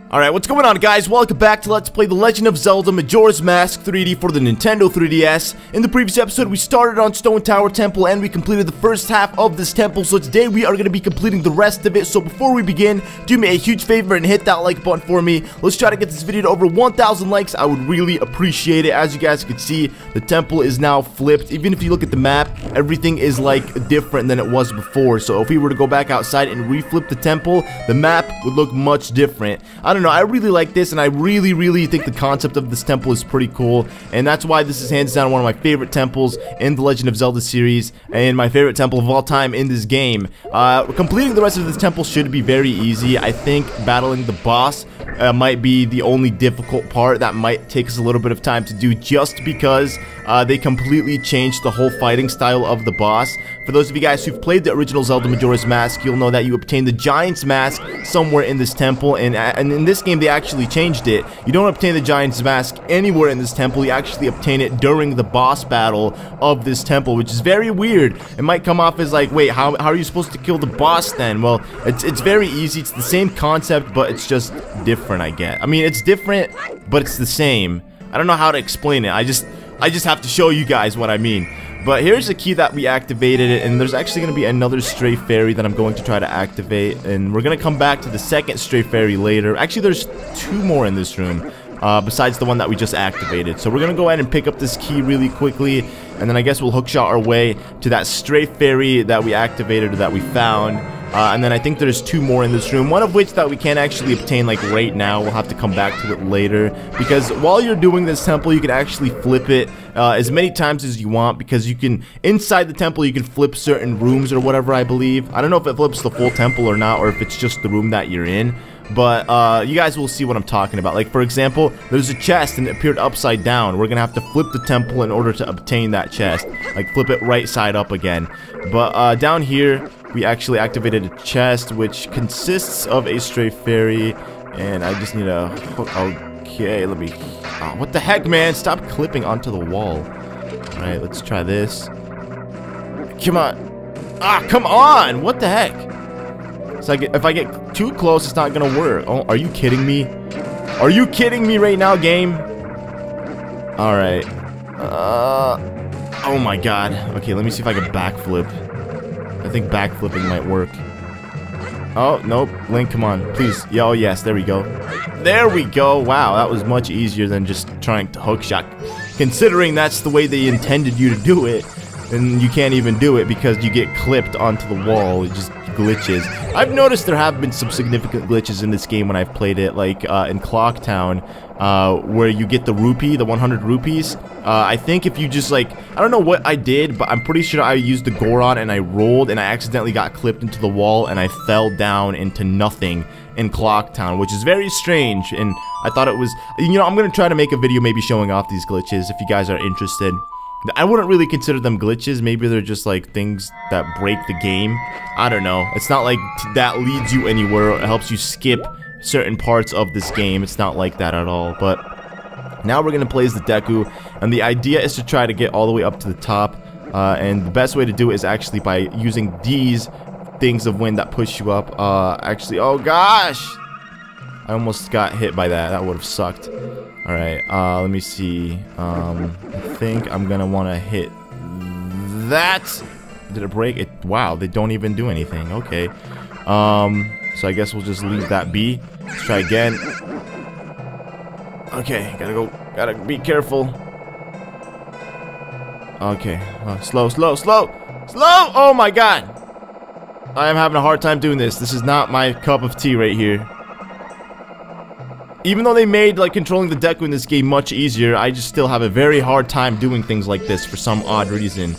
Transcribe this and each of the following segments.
Alright, what's going on, guys? Welcome back to Let's Play The Legend of Zelda Majora's Mask 3D for the Nintendo 3DS. In the previous episode, we started on Stone Tower Temple and we completed the first half of this temple, so today we are going to be completing the rest of it. So before we begin, do me a huge favor and hit that like button for me. Let's try to get this video to over 1,000 likes. I would really appreciate it. As you guys can see, the temple is now flipped. Even if you look at the map, everything is like different than it was before. So if we were to go back outside and reflip the temple, the map would look much different. I don't know, I really like this, and I really think the concept of this temple is pretty cool, and that's why this is hands down one of my favorite temples in the Legend of Zelda series, and my favorite temple of all time in this game. Completing the rest of this temple should be very easy. I think battling the boss might be the only difficult part that might take us a little bit of time to do, just because they completely changed the whole fighting style of the boss. For those of you guys who've played the original Zelda Majora's Mask, you'll know that you obtain the Giant's Mask somewhere in this temple, and in this game they actually changed it. You don't obtain the Giant's Mask anywhere in this temple, you actually obtain it during the boss battle of this temple, which is very weird. It might come off as like, wait, how are you supposed to kill the boss then? Well, it's very easy. It's the same concept, but it's just different, I guess. I mean, it's different, but it's the same. I don't know how to explain it. I just have to show you guys what I mean. But here's the key that we activated, and there's actually going to be another stray fairy that I'm going to try to activate, and we're going to come back to the second stray fairy later. Actually, there's two more in this room, besides the one that we just activated. So we're going to go ahead and pick up this key really quickly, and then I guess we'll hookshot our way to that stray fairy that we activated, or that we found. And then I think there's two more in this room, one of which that we can't actually obtain like right now. We'll have to come back to it later, because while you're doing this temple, you can actually flip it as many times as you want, because you can, inside the temple, you can flip certain rooms or whatever, I believe. I don't know if it flips the full temple or not, or if it's just the room that you're in. But you guys will see what I'm talking about. Like, for example, there's a chest and it appeared upside down. We're gonna have to flip the temple in order to obtain that chest. Like, flip it right side up again. But down here, we actually activated a chest, which consists of a stray fairy, and I just need a hook. Okay, let me... Oh, what the heck, man? Stop clipping onto the wall. Alright, let's try this. Come on. Ah, come on! What the heck? So if I get too close, it's not gonna work. Oh, are you kidding me? Are you kidding me right now, game? Alright. Oh my god. Okay, let me see if I can backflip. I think backflipping might work. Oh, nope. Link, come on. Please. Yeah, oh, yes. There we go. There we go. Wow, that was much easier than just trying to hookshot. Considering that's the way they intended you to do it, and you can't even do it because you get clipped onto the wall. It just glitches. I've noticed there have been some significant glitches in this game when I've played it, like in Clock Town, where you get the rupee, the 100 rupees. I think if you just like, I don't know what I did, but I'm pretty sure I used the Goron and I rolled and I accidentally got clipped into the wall and I fell down into nothing in Clock Town, which is very strange, and I thought it was, you know, I'm gonna try to make a video maybe showing off these glitches if you guys are interested. I wouldn't really consider them glitches. Maybe they're just like things that break the game. I don't know. It's not like that leads you anywhere or it helps you skip certain parts of this game. It's not like that at all. But now we're gonna play as the Deku, and the idea is to try to get all the way up to the top. And the best way to do it is actually by using these things of wind that push you up. Actually, oh gosh! I almost got hit by that. That would have sucked. Alright, let me see. I think I'm gonna want to hit that. Did it break? It, wow, they don't even do anything. Okay. So I guess we'll just leave that be. Let's try again. Okay, gotta be careful. Okay, slow. Oh my god! I am having a hard time doing this. This is not my cup of tea right here. Even though they made like controlling the Deku in this game much easier, I just still have a very hard time doing things like this for some odd reason.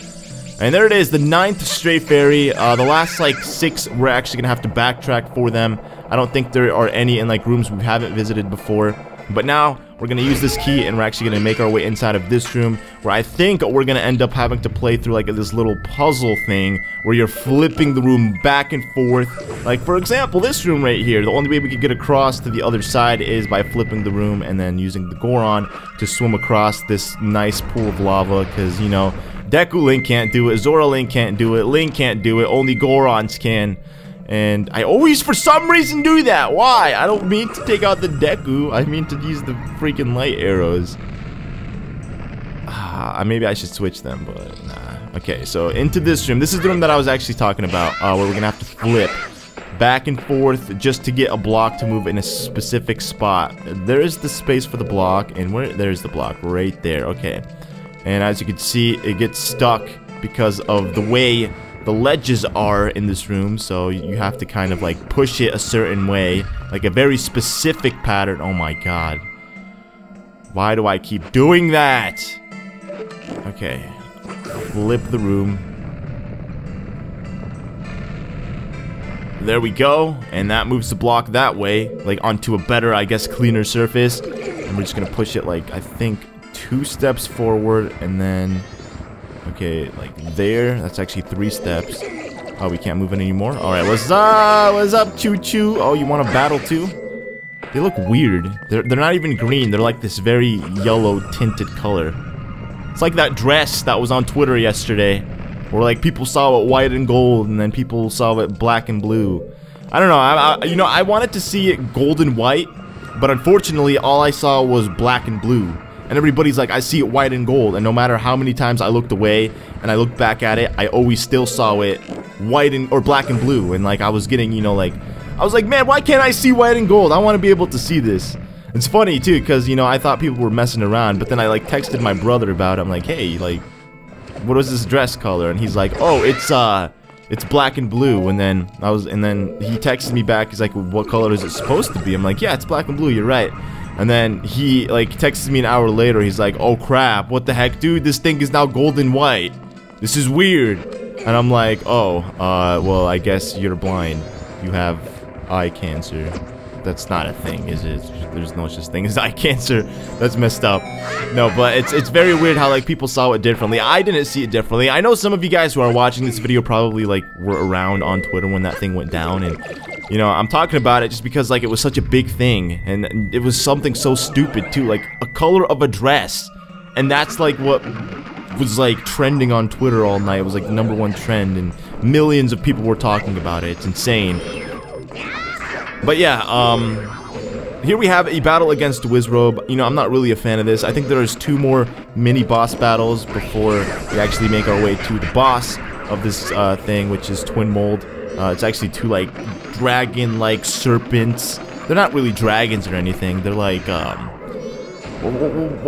And there it is, the 9th stray fairy. The last like 6, we're actually gonna have to backtrack for them. I don't think there are any in like rooms we haven't visited before. But now we're gonna use this key and we're actually gonna make our way inside of this room, where I think we're gonna end up having to play through like this little puzzle thing where you're flipping the room back and forth. Like, for example, this room right here. The only way we can get across to the other side is by flipping the room and then using the Goron to swim across this nice pool of lava, because, you know, Deku Link can't do it, Zora Link can't do it, Link can't do it, only Gorons can. And I always, for some reason, do that. Why? I don't mean to take out the Deku. I mean to use the freaking light arrows. Maybe I should switch them, but nah. Okay, so into this room. This is the room that I was actually talking about, where we're gonna have to flip back and forth just to get a block to move in a specific spot. There is the space for the block, and there's the block right there. Okay, and as you can see, it gets stuck because of the way the ledges are in this room, so you have to kind of like push it a certain way, like a very specific pattern. Oh my god. Why do I keep doing that? Okay. Flip the room. There we go. And that moves the block that way, like onto a better, I guess, cleaner surface. And we're just gonna push it like, I think, 2 steps forward, and then... Okay, like there. That's actually 3 steps. Oh, we can't move it anymore? Alright, what's up? What's up, Choo-Choo? Oh, you want to battle too? They look weird. They're not even green. They're like this very yellow tinted color. It's like that dress that was on Twitter yesterday, where like people saw it white and gold, and then people saw it black and blue. I don't know. You know, I wanted to see it gold and white, but unfortunately, all I saw was black and blue. And everybody's like, I see it white and gold, and no matter how many times I looked away and I looked back at it, I always still saw it white and or black and blue. And like I was getting, you know, like I was like, man, why can't I see white and gold? I want to be able to see this. It's funny too, because you know I thought people were messing around, but then I like texted my brother about it. I'm like, hey, like, what was this dress color? And he's like, oh, it's black and blue. And then he texted me back. He's like, well, what color is it supposed to be? I'm like, yeah, it's black and blue. You're right. And then he like texted me an hour later. He's like, oh crap, what the heck, dude? This thing is now gold and white. This is weird. And I'm like, oh, well, I guess you're blind. You have eye cancer. That's not a thing, is it? There's no such thing as eye cancer. That's messed up. No, but it's very weird how like people saw it differently. I didn't see it differently. I know some of you guys who are watching this video probably like were around on Twitter when that thing went down, and you know, I'm talking about it just because like it was such a big thing, and it was something so stupid too, like a color of a dress. And that's like what was like trending on Twitter all night. It was like the #1 trend, and millions of people were talking about it. It's insane. But yeah, here we have a battle against Wizrobe. You know, I'm not really a fan of this. I think there's 2 more mini boss battles before we actually make our way to the boss of this thing, which is Twinmold. It's actually 2 like dragon-like serpents. They're not really dragons or anything. They're like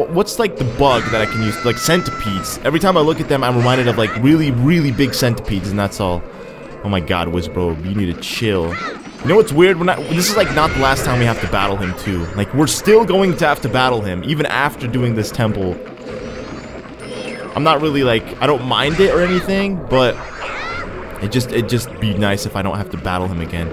what's like the bug that I can use? Like centipedes. Every time I look at them, I'm reminded of like really, really big centipedes, and that's all. Oh my god, Wizrobe, you need to chill. You know what's weird? This is like not the last time we have to battle him too. Like we're still going to have to battle him even after doing this temple. I'm not really like, I don't mind it or anything, but it just be nice if I don't have to battle him again.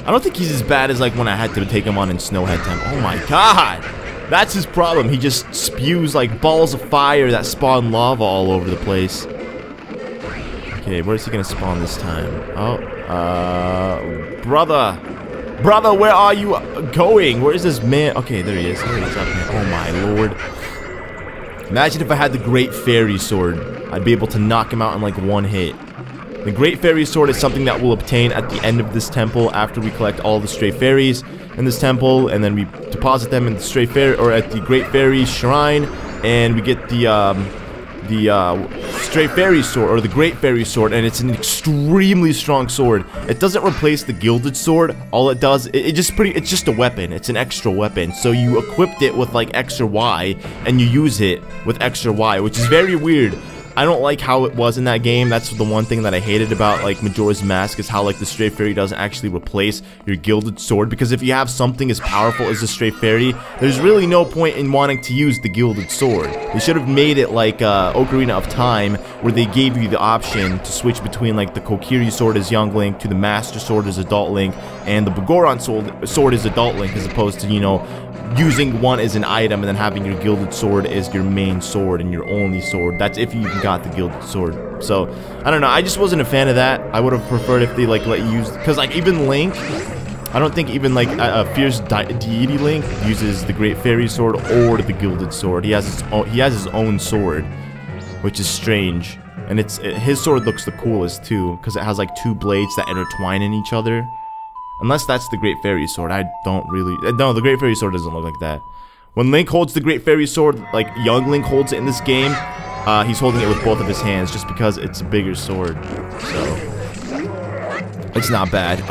I don't think he's as bad as like when I had to take him on in Snowhead Temple. Oh my god! That's his problem. He just spews like balls of fire that spawn lava all over the place. Okay, where's he gonna spawn this time? Oh, brother! Brother, where are you going? Where is this man? Okay, there he is. What's up, man? Oh my lord. Imagine if I had the Great Fairy Sword. I'd be able to knock him out in like 1 hit. The Great Fairy Sword is something that we'll obtain at the end of this temple after we collect all the stray fairies in this temple, and then we deposit them in the stray fairy or at the Great Fairy Shrine, and we get the Stray Fairy Sword, or the Great Fairy Sword, and it's an extremely strong sword. It doesn't replace the Gilded Sword. All it does, it's just a weapon. It's an extra weapon. So you equipped it with like extra Y, and you use it with extra Y, which is very weird. I don't like how it was in that game. That's the one thing that I hated about like Majora's Mask, is how like the Stray Fairy doesn't actually replace your Gilded Sword, because if you have something as powerful as the Stray Fairy, there's really no point in wanting to use the Gilded Sword. They should have made it like Ocarina of Time, where they gave you the option to switch between like the Kokiri Sword as Young Link to the Master Sword as Adult Link, and the Bagoron Sword as Adult Link, as opposed to, you know, using one as an item and then having your Gilded Sword as your main sword and your only sword. That's if you even got the Gilded Sword. So, I don't know, I just wasn't a fan of that. I would have preferred if they like let you use, because like even Link, I don't think even like a Fierce Deity Link uses the Great Fairy Sword or the Gilded Sword. He has his own sword, which is strange. And his sword looks the coolest too, because it has like 2 blades that intertwine in each other. Unless that's the Great Fairy Sword. I don't really... No, the Great Fairy Sword doesn't look like that. When Link holds the Great Fairy Sword, like young Link holds it in this game, he's holding it with both of his hands just because it's a bigger sword. So, it's not bad.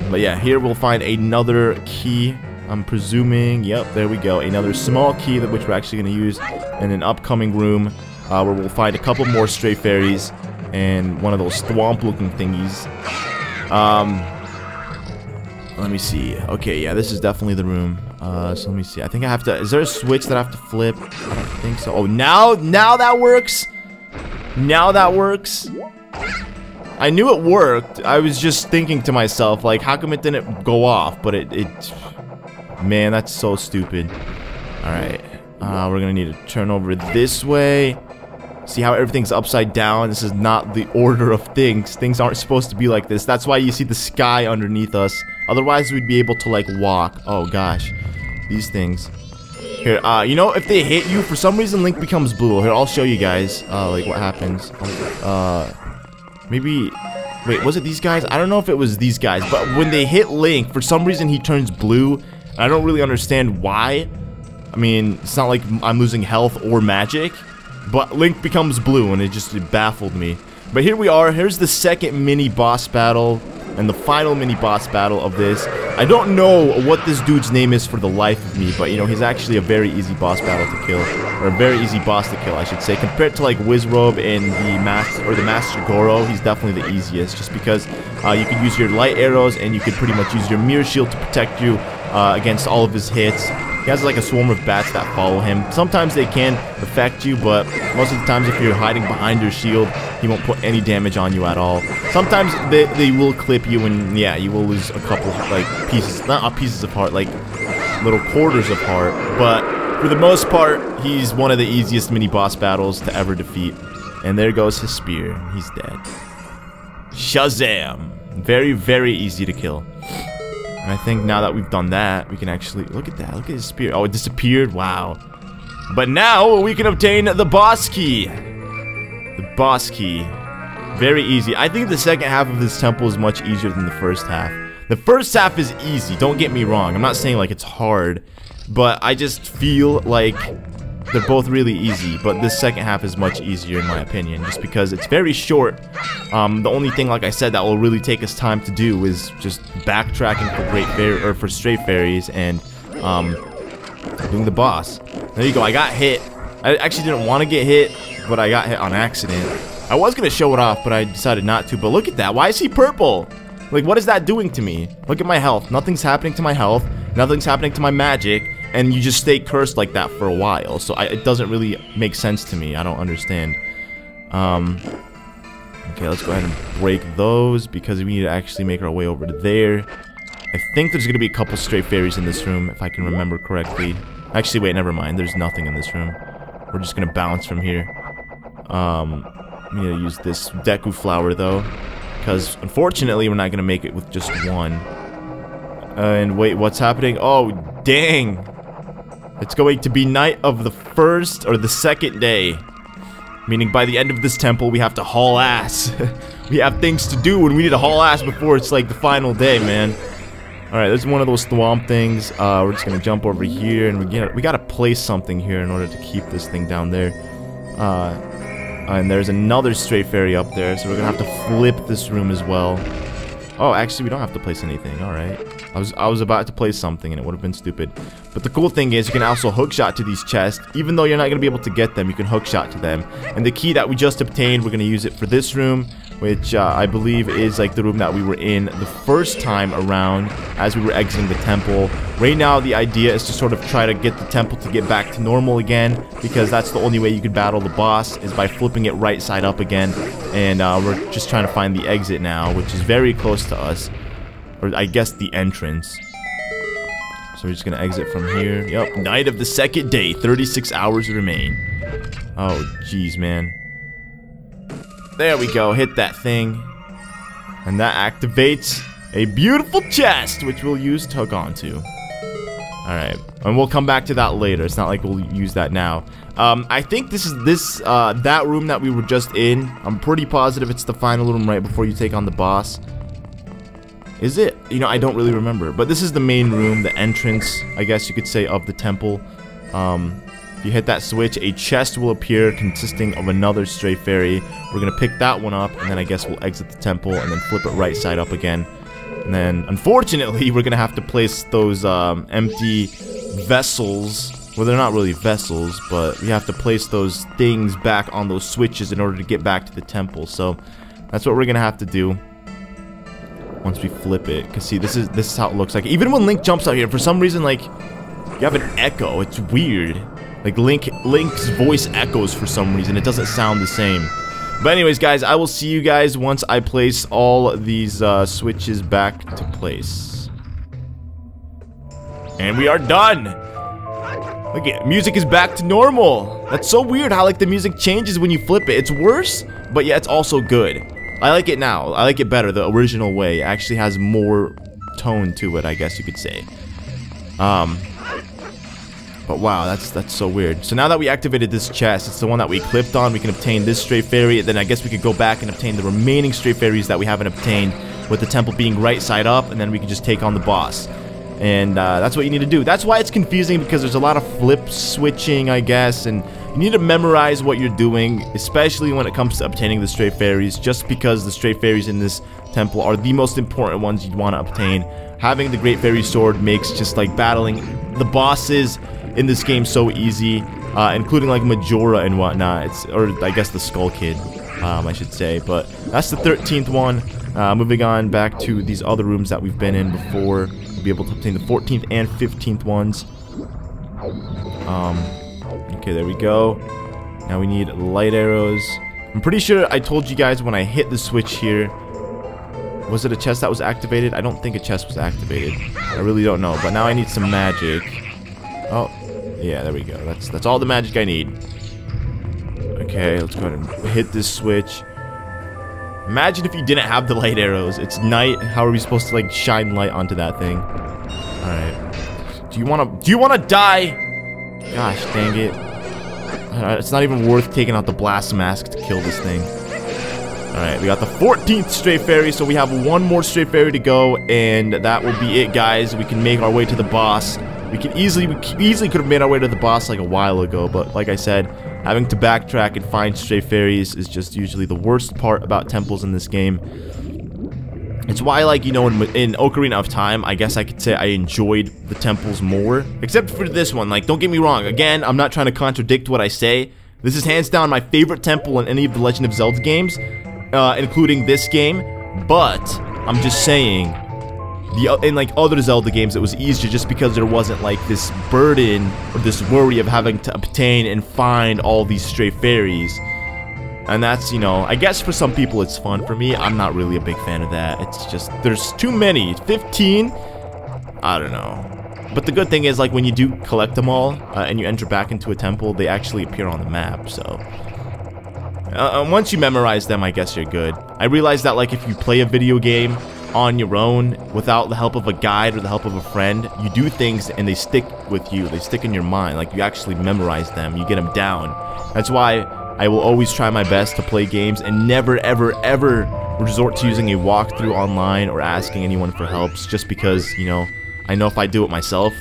But yeah, here we'll find another key. I'm presuming, yep, there we go. Another small key that which we're actually going to use in an upcoming room where we'll find a couple more stray fairies and one of those thwomp-looking thingies. Let me see. Okay, yeah, this is definitely the room. So let me see. I think I have to... Is there a switch that I have to flip? I don't think so. Oh, now that works? Now that works? I knew it worked. I was just thinking to myself, like, how come it didn't go off? But it man, that's so stupid. Alright. We're gonna need to turn over this way. See how everything's upside down? This is not the order of things. Things aren't supposed to be like this. That's why you see the sky underneath us. Otherwise, we'd be able to, like, walk. Oh, gosh. These things. Here, you know, if they hit you, for some reason, Link becomes blue. Here, I'll show you guys, like, what happens. Maybe... Wait, was it these guys? I don't know if it was these guys, but when they hit Link, for some reason, he turns blue. I don't really understand why. I mean, it's not like I'm losing health or magic. But Link becomes blue, and it baffled me. But here we are. Here's the second mini-boss battle, and the final mini-boss battle of this. I don't know what this dude's name is for the life of me, but, you know, he's actually a very easy boss battle to kill. Or a very easy boss to kill, I should say. Compared to, like, Wizrobe and the Master Goro, he's definitely the easiest, just because you can use your light arrows, and you can pretty much use your mirror shield to protect you against all of his hits. He has like a swarm of bats that follow him. Sometimes they can affect you, but most of the times if you're hiding behind your shield, he won't put any damage on you at all. Sometimes they will clip you, and yeah, you will lose a couple like pieces, not pieces of heart, like little quarters of heart. But for the most part, he's one of the easiest mini boss battles to ever defeat. And there goes his spear. He's dead. Shazam! Very, very easy to kill. And I think now that we've done that, we can actually... Look at that. Look at his spear. Oh, it disappeared. Wow. But now we can obtain the boss key. The boss key. Very easy. I think the second half of this temple is much easier than the first half. The first half is easy. Don't get me wrong. I'm not saying like it's hard. But I just feel like they're both really easy. But this second half is much easier in my opinion. Just because it's very short. The only thing, like I said, that will really take us time to do is just backtracking for stray fairies and doing the boss. There you go. I got hit. I actually didn't want to get hit, but I got hit on accident. I was gonna show it off, but I decided not to. But look at that. Why is he purple? Like, what is that doing to me? Look at my health. Nothing's happening to my health. Nothing's happening to my magic. And you just stay cursed like that for a while. So it doesn't really make sense to me. I don't understand. Okay, let's go ahead and break those because we need to actually make our way over to there. I think there's going to be a couple stray fairies in this room, if I can remember correctly. Actually, wait, never mind. There's nothing in this room. We're just going to bounce from here. We need to use this Deku flower, though. Because, unfortunately, we're not going to make it with just one. And wait, what's happening? Oh, dang! It's going to be night of the first or the second day. Meaning by the end of this temple, we have to haul ass. We have things to do, and we need to haul ass before it's like the final day, man. Alright, there's one of those thwomp things. We're just gonna jump over here, and we gotta place something here in order to keep this thing down there. And there's another stray fairy up there, so we're gonna have to flip this room as well. Oh, actually, we don't have to place anything. Alright. I was about to place something, and it would have been stupid. But the cool thing is, you can also hookshot to these chests. Even though you're not going to be able to get them, you can hookshot to them. And the key that we just obtained, we're going to use it for this room, which I believe is like the room that we were in the first time around as we were exiting the temple. Right now, the idea is to sort of try to get the temple to get back to normal again, because that's the only way you can battle the boss, is by flipping it right side up again. And we're just trying to find the exit now, which is very close to us. Or I guess the entrance. So we're just gonna exit from here. Yep, night of the second day, 36 hours remain. Oh, jeez, man. There we go, hit that thing. And that activates a beautiful chest, which we'll use to hook onto. Alright, and we'll come back to that later. It's not like we'll use that now. I think this is that room that we were just in. I'm pretty positive it's the final room right before you take on the boss. Is it? You know, I don't really remember. But this is the main room, the entrance, I guess you could say, of the temple. If you hit that switch, a chest will appear consisting of another stray fairy. We're gonna pick that one up, and then I guess we'll exit the temple and then flip it right side up again. And then, unfortunately, we're gonna have to place those empty vessels. Well, they're not really vessels, but we have to place those things back on those switches in order to get back to the temple. So that's what we're gonna have to do once we flip it. Cause see, this is how it looks like. Even when Link jumps out here, for some reason, like, you have an echo. It's weird. Like Link's voice echoes for some reason. It doesn't sound the same. But anyways, guys, I will see you guys once I place all these switches back to place. And we are done. Look at it. Music is back to normal. That's so weird how like the music changes when you flip it. It's worse, but yeah, it's also good. I like it now. I like it better. The original way actually has more tone to it, I guess you could say. But wow, that's so weird. So now that we activated this chest, it's the one that we clipped on, we can obtain this stray fairy, then I guess we could go back and obtain the remaining stray fairies that we haven't obtained, with the temple being right side up, and then we can just take on the boss. And that's what you need to do. That's why it's confusing, because there's a lot of flip switching, I guess, and you need to memorize what you're doing, especially when it comes to obtaining the stray fairies, just because the stray fairies in this temple are the most important ones you'd want to obtain. Having the Great Fairy Sword makes just like battling the bosses in this game so easy, including like Majora and whatnot. Or I guess the Skull Kid, I should say. But that's the 13th one. Moving on back to these other rooms that we've been in before. We'll be able to obtain the 14th and 15th ones. Okay, there we go. Now we need light arrows. I'm pretty sure I told you guys when I hit the switch here. Was it a chest that was activated? I don't think a chest was activated. I really don't know. But now I need some magic. Oh, yeah, there we go. That's all the magic I need. Okay, let's go ahead and hit this switch. Imagine if you didn't have the light arrows. It's night. How are we supposed to like shine light onto that thing? All right. Do you wanna die? Gosh, dang it. It's not even worth taking out the blast mask to kill this thing. Alright, we got the 14th stray fairy, so we have one more stray fairy to go, and that will be it, guys. We can make our way to the boss. We easily could have made our way to the boss like a while ago, but like I said, having to backtrack and find stray fairies is just usually the worst part about temples in this game. It's why, like, you know, in Ocarina of Time, I guess I could say I enjoyed the temples more. Except for this one, like, don't get me wrong. Again, I'm not trying to contradict what I say. This is hands down my favorite temple in any of the Legend of Zelda games, including this game. But, I'm just saying, in, like, other Zelda games, it was easier just because there wasn't, like, this burden or this worry of having to obtain and find all these stray fairies. And that's, you know, I guess for some people it's fun. For me, I'm not really a big fan of that. It's just, there's too many. 15? I don't know. But the good thing is, like, when you do collect them all, and you enter back into a temple, they actually appear on the map, so... once you memorize them, I guess you're good. I realize that, like, if you play a video game on your own, without the help of a guide or the help of a friend, you do things and they stick with you. They stick in your mind. Like, you actually memorize them. You get them down. That's why I will always try my best to play games and never, ever, ever resort to using a walkthrough online or asking anyone for helps, just because, you know, I know if I do it myself,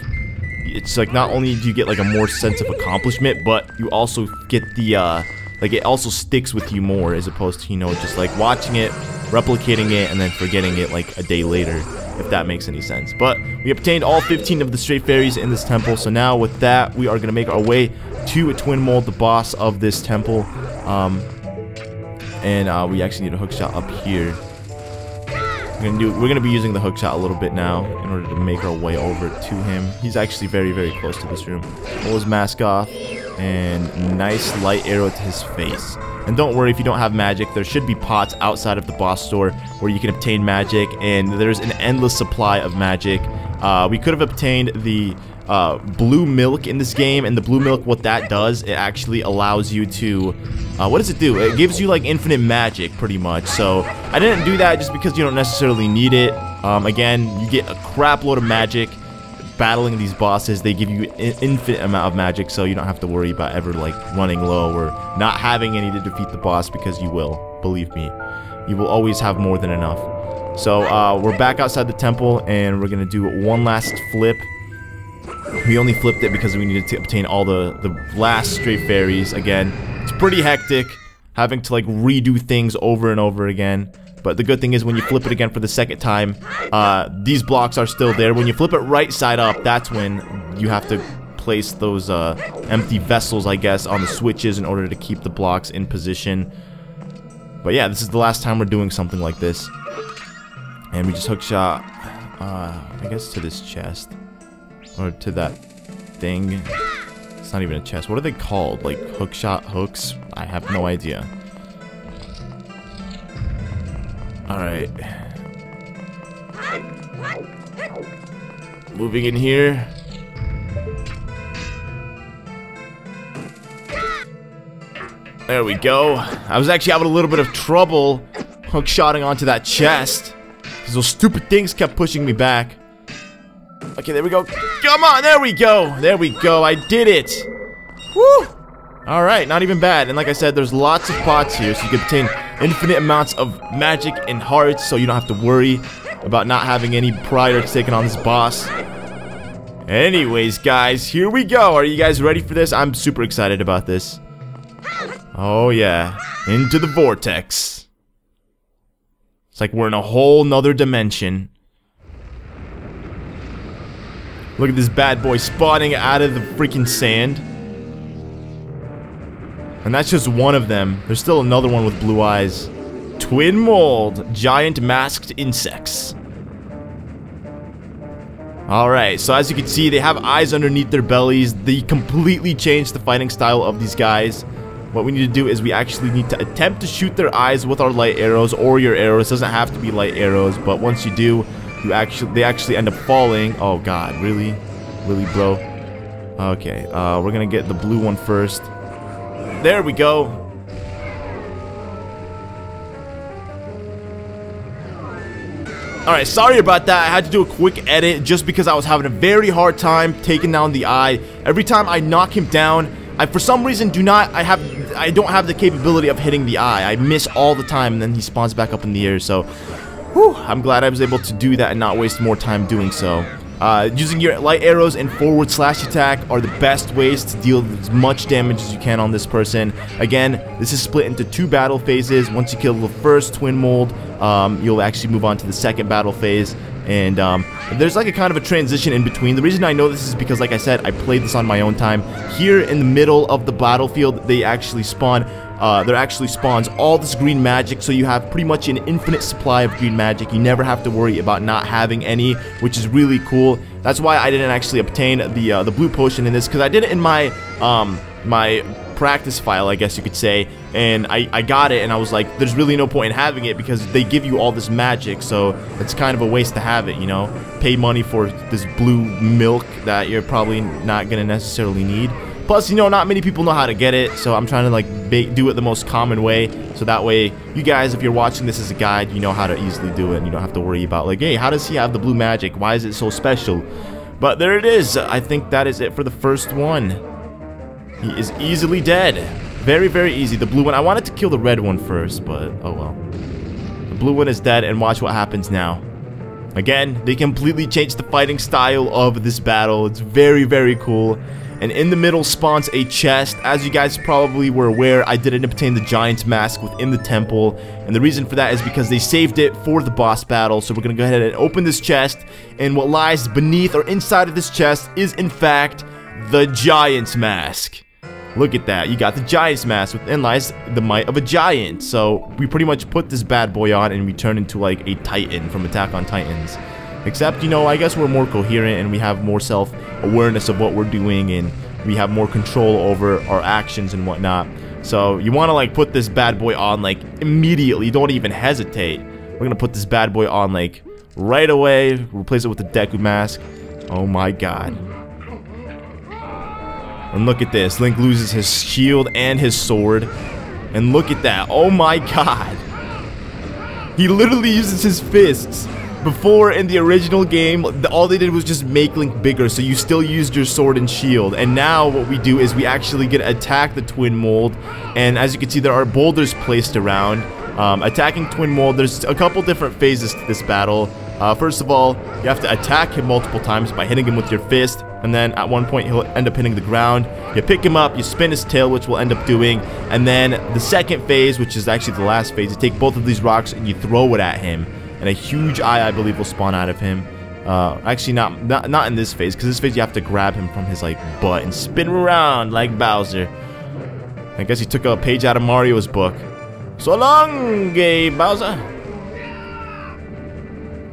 it's like not only do you get like a more sense of accomplishment, but you also get the, like it also sticks with you more as opposed to, you know, just like watching it, replicating it, and then forgetting it like a day later, if that makes any sense. But we obtained all 15 of the stray fairies in this temple, so now with that, we are going to make our way to a Twinmold, the boss of this temple. And we actually need a hookshot up here. We're gonna be using the hookshot a little bit now in order to make our way over to him. He's actually very, very close to this room. Pull his mask off, and nice light arrow to his face. And don't worry if you don't have magic, there should be pots outside of the boss store where you can obtain magic, and there's an endless supply of magic. We could have obtained the blue milk in this game, and the blue milk, what that does, it actually allows you to, what does it do? It gives you like infinite magic pretty much. So I didn't do that just because you don't necessarily need it. Again, you get a crap load of magic battling these bosses, they give you an infinite amount of magic, so you don't have to worry about ever like running low or not having any to defeat the boss, because you will. Believe me, you will always have more than enough. So we're back outside the temple, and we're gonna do one last flip. We only flipped it because we needed to obtain all the last stray fairies. Again, it's pretty hectic having to like redo things over and over again. But the good thing is when you flip it again for the second time, these blocks are still there. When you flip it right side up, that's when you have to place those empty vessels, I guess, on the switches in order to keep the blocks in position. But yeah, this is the last time we're doing something like this. And we just hookshot, I guess, to this chest. Or to that thing. It's not even a chest. What are they called? Like hookshot hooks? I have no idea. Alright. Moving in here. There we go. I was actually having a little bit of trouble hookshotting onto that chest, because those stupid things kept pushing me back. Okay, there we go. Come on, there we go. There we go. I did it. Woo! Alright, not even bad. And like I said, there's lots of pots here, so you can obtain infinite amounts of magic and hearts, so you don't have to worry about not having any prior to taking on this boss. Anyways, guys, here we go. Are you guys ready for this? I'm super excited about this. Oh, yeah. Into the vortex. It's like we're in a whole nother dimension. Look at this bad boy spawning out of the freaking sand. And that's just one of them. There's still another one with blue eyes. Twinmold, Giant Masked Insects. Alright, so as you can see, they have eyes underneath their bellies. They completely changed the fighting style of these guys. What we need to do is we actually need to attempt to shoot their eyes with our light arrows, or your arrows. It doesn't have to be light arrows, but once you do, they actually end up falling. Oh god, really? Really, bro? Okay, we're gonna get the blue one first. There we go. Alright, sorry about that. I had to do a quick edit just because I was having a very hard time taking down the eye. Every time I knock him down, I for some reason I don't have the capability of hitting the eye. I miss all the time, and then he spawns back up in the air. So, whew, I'm glad I was able to do that and not waste more time doing so. Using your light arrows and forward slash attack are the best ways to deal as much damage as you can on this person. Again, this is split into 2 battle phases. Once you kill the first Twinmold, you'll actually move on to the second battle phase. And there's like a kind of a transition in between. The reason I know this is because, like I said, I played this on my own time. Here in the middle of the battlefield, they actually spawn. There actually spawns all this green magic, so you have pretty much an infinite supply of green magic. You never have to worry about not having any, which is really cool. That's why I didn't actually obtain the blue potion in this, because I did it in my my practice file, I guess you could say, and I got it, and I was like, there's really no point in having it because they give you all this magic, so it's kind of a waste to have it, you know? Pay money for this blue milk that you're probably not gonna necessarily need. Plus, you know, not many people know how to get it, so I'm trying to like do it the most common way, so that way you guys, if you're watching this as a guide, you know how to easily do it, and you don't have to worry about like, hey, how does he have the blue magic? Why is it so special? But there it is. I think that is it for the first one. He is easily dead. Very, very easy. The blue one, I wanted to kill the red one first, but oh well. The blue one is dead, and watch what happens now. Again, they completely changed the fighting style of this battle. It's very, very cool. And in the middle spawns a chest. As you guys probably were aware, I didn't obtain the Giant's Mask within the temple. And the reason for that is because they saved it for the boss battle. So we're going to go ahead and open this chest. And what lies beneath or inside of this chest is, in fact, the Giant's Mask. Look at that. You got the Giant's Mask. Within lies the might of a giant. So we pretty much put this bad boy on and we turn into like a Titan from Attack on Titans. Except, you know, I guess we're more coherent and we have more self-awareness of what we're doing, and we have more control over our actions and whatnot. So you want to like put this bad boy on like immediately. Don't even hesitate. We're going to put this bad boy on like right away. Replace it with the Deku Mask. Oh my god. And look at this. Link loses his shield and his sword. And look at that. Oh my god. He literally uses his fists. before in the original game, all they did was just make Link bigger, so you still used your sword and shield. And now what we do is we actually get to attack the Twinmold, and as you can see, there are boulders placed around. Attacking Twinmold, there's a couple different phases to this battle. First of all, you have to attack him multiple times by hitting him with your fist, and then at one point he'll end up hitting the ground. You pick him up, you spin his tail, which we'll end up doing, and then the second phase, which is actually the last phase, you take both of these rocks and you throw it at him, and a huge eye, I believe, will spawn out of him. Actually, not in this phase, because this phase you have to grab him from his like butt and spin him around like Bowser. I guess he took a page out of Mario's book. So long, gay Bowser.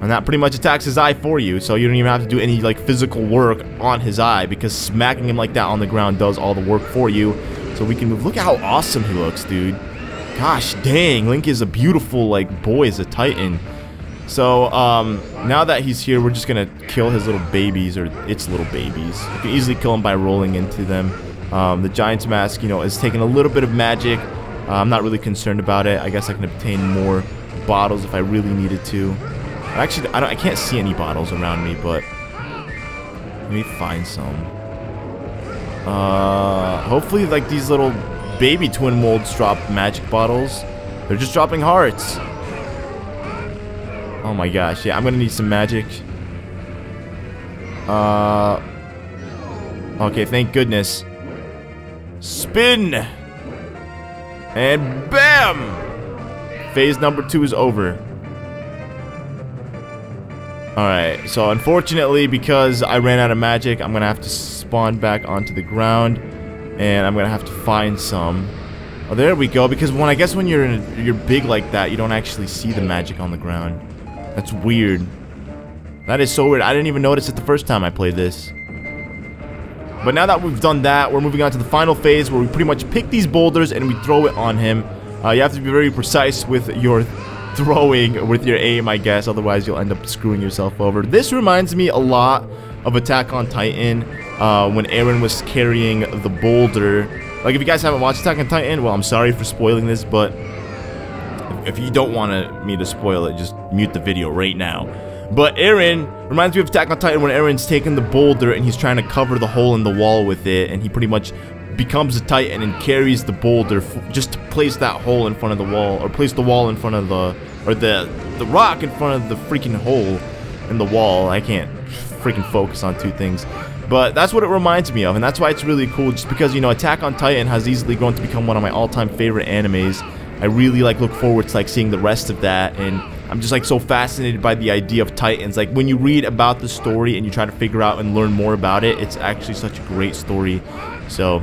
And that pretty much attacks his eye for you, so you don't even have to do any like physical work on his eye, because smacking him like that on the ground does all the work for you. So we can move. Look at how awesome he looks, dude. Gosh dang, Link is a beautiful like boy, as a Titan. So now that he's here, we're just gonna kill his little babies, or its little babies. You can easily kill him by rolling into them. The Giant's Mask, you know, is taking a little bit of magic. I'm not really concerned about it. I guess I can obtain more bottles if I really needed to. Actually, I can't see any bottles around me, but let me find some. Hopefully, like, these little baby Twinmolds drop magic bottles. They're just dropping hearts. Oh my gosh, yeah, I'm gonna need some magic. Okay, thank goodness. Spin! And BAM! Phase number 2 is over. Alright, so unfortunately, because I ran out of magic, I'm gonna have to spawn back onto the ground, and I'm gonna have to find some. Oh, there we go, because I guess when you're big like that, you don't actually see the magic on the ground. That's weird. That is so weird. I didn't even notice it the first time I played this. But now that we've done that, we're moving on to the final phase, where we pretty much pick these boulders and we throw it on him. You have to be very precise with your throwing, with your aim, I guess, otherwise you'll end up screwing yourself over. This reminds me a lot of Attack on Titan, when Aaron was carrying the boulder. Like, if you guys haven't watched Attack on Titan, well, I'm sorry for spoiling this, but if you don't want me to spoil it, just mute the video right now. But Aaron reminds me of Attack on Titan, when Aaron's taking the boulder and he's trying to cover the hole in the wall with it, and he pretty much becomes a Titan and carries the boulder just to place that hole in front of the wall, or place the wall in front of the rock in front of the freaking hole in the wall. I can't freaking focus on two things, but that's what it reminds me of, and that's why it's really cool. Just because, you know, Attack on Titan has easily grown to become one of my all-time favorite animes. I really like look forward to like seeing the rest of that, and I'm just like so fascinated by the idea of Titans. Like, when you read about the story and you try to figure out and learn more about it, it's actually such a great story. So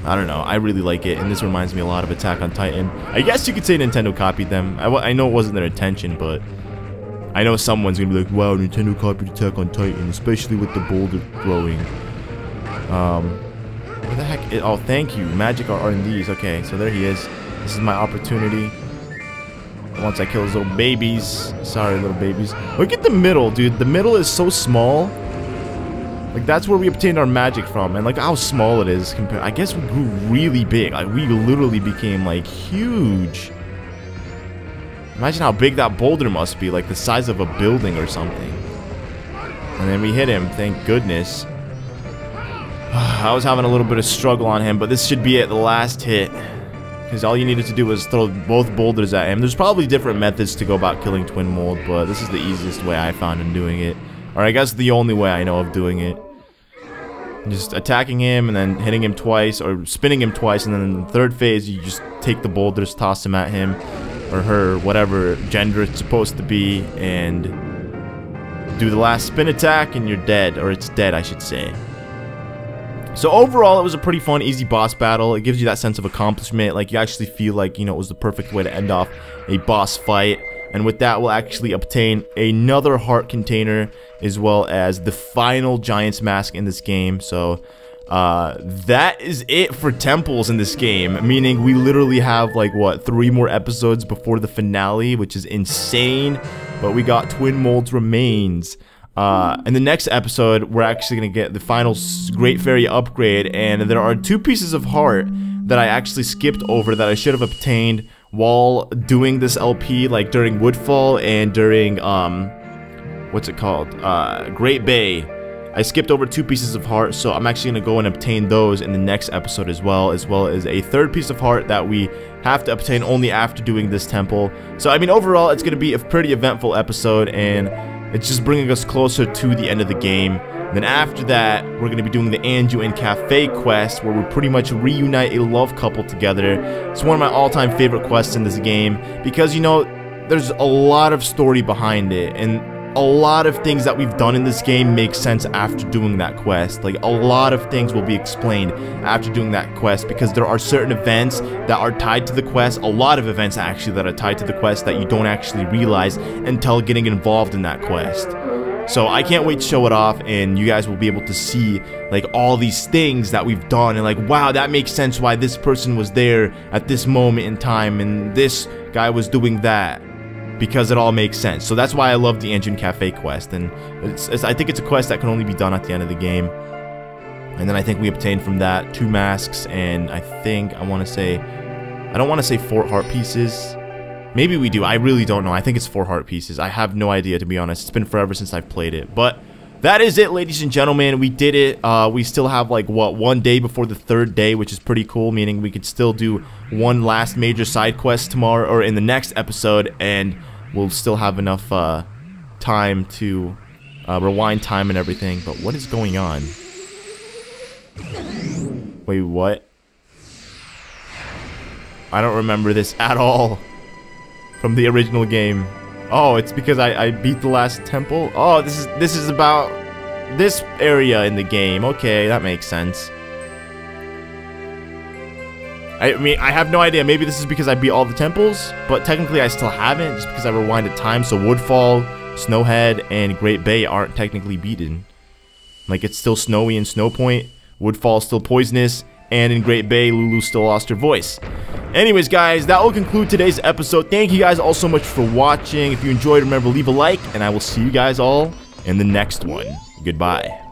I don't know, I really like it, and this reminds me a lot of Attack on Titan. I guess you could say Nintendo copied them. I know it wasn't their intention, but I know someone's gonna be like, wow, Nintendo copied Attack on Titan, especially with the boulder throwing. What the heck? Oh, thank you. Magic are in these. Okay, so there he is. This is my opportunity. Once I kill those little babies. Sorry, little babies. Look at the middle, dude. The middle is so small. Like, that's where we obtained our magic from, and like how small it is compared. I guess we grew really big. Like, we literally became like huge. Imagine how big that boulder must be, like the size of a building or something. And then we hit him, thank goodness. I was having a little bit of struggle on him, but this should be it, the last hit. Because all you needed to do was throw both boulders at him. There's probably different methods to go about killing Twinmold, but this is the easiest way I found in doing it. Or I guess the only way I know of doing it. Just attacking him and then hitting him twice, or spinning him twice, and then in the third phase you just take the boulders, toss them at him, or her, whatever gender it's supposed to be, and do the last spin attack and you're dead, or it's dead, I should say. So overall, it was a pretty fun, easy boss battle. It gives you that sense of accomplishment, like you actually feel like, you know, it was the perfect way to end off a boss fight. And with that, we'll actually obtain another heart container, as well as the final Giant's Mask in this game. So that is it for temples in this game, meaning we literally have like, what, 3 more episodes before the finale, which is insane. But we got Twinmold's remains. In the next episode, we're actually gonna get the final Great Fairy upgrade, and there are 2 pieces of heart that I actually skipped over that I should have obtained while doing this LP, like during Woodfall and during what's it called? Great Bay. I skipped over 2 pieces of heart, so I'm actually going to go and obtain those in the next episode as well as a 3rd piece of heart that we have to obtain only after doing this temple. So, I mean, overall, it's going to be a pretty eventful episode, and it's just bringing us closer to the end of the game. Then after that, we're going to be doing the Anju and Cafe quest, where we pretty much reunite a love couple together. It's one of my all-time favorite quests in this game, because, you know, there's a lot of story behind it, and a lot of things that we've done in this game make sense after doing that quest. Like, a lot of things will be explained after doing that quest, because there are certain events that are tied to the quest, a lot of events actually that are tied to the quest that you don't actually realize until getting involved in that quest. So I can't wait to show it off, and you guys will be able to see like all these things that we've done, and like, wow, that makes sense why this person was there at this moment in time and this guy was doing that, because it all makes sense. So that's why I love the Anju and Cafe quest, and I think it's a quest that can only be done at the end of the game. And then I think we obtained from that 2 masks, and I think I want to say, I don't want to say 4 heart pieces. Maybe we do. I really don't know. I think it's 4 heart pieces. I have no idea, to be honest. It's been forever since I've played it. But that is it, ladies and gentlemen. We did it. We still have, like, what, 1 day before the 3rd day, which is pretty cool, meaning we could still do 1 last major side quest tomorrow, or in the next episode, and we'll still have enough time to rewind time and everything. But what is going on? Wait, what? I don't remember this at all from the original game. Oh, it's because I beat the last temple? Oh, this is about this area in the game. Okay, that makes sense. I mean, I have no idea. Maybe this is because I beat all the temples, but technically I still haven't, just because I rewinded time. So Woodfall, Snowhead, and Great Bay aren't technically beaten. Like, it's still snowy in Snowpoint, Woodfall's still poisonous, and in Great Bay, Lulu still lost her voice. Anyways, guys, that will conclude today's episode. Thank you guys all so much for watching. If you enjoyed, remember, leave a like, and I will see you guys all in the next one. Goodbye.